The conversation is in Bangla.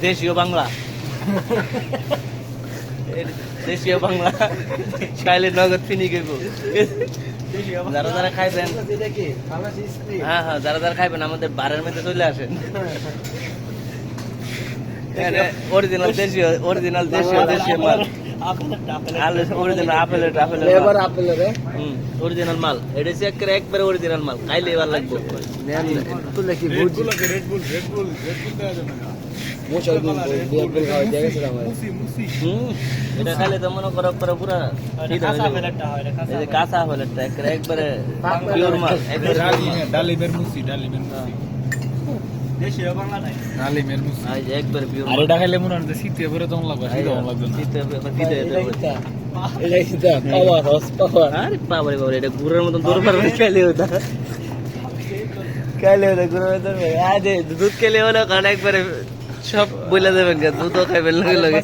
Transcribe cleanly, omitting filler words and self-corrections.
দেশীয় বাংলা, দেশীয় বাংলা খাইলে নগদ ফিনি গেব। যারা যারা খাইবেন, হ্যাঁ হ্যাঁ, যারা যারা খাইবেন আমাদের বারের মধ্যে চলে আসেন। অরিজিনাল দেশীয়, অরিজিনাল দেশীয়, দেশীয় মাল, অরিজিনাল আপেলের অরিজিনাল মাল। এটা হচ্ছে একবারে অরিজিনাল মাল, খাইলে এবার লাগবে। এটা খাইলে তো মনে করো পুরা কাঁচা আপেলেরটা একবারে পিওর মাল, ডালিমের মুসি, ডালিমের দেশীয় বাংলা নাই, ডালিমের মুসি একবারে পিওর। আর এটা খাইলে মনে হয় শীতে পরে তখন লাগবে, শীতে লাগবে না। আরে বাবারে বাবারে, এটা গুড়ের মতন দৌড় পারবে খাইলে ওটা, খাইলে ওটা গুড়ের মতন। আজ দুধ খেলে হলো, কারণ একবারে সব বইলা দেবেন, দুধও খাইবেন লগে লগে।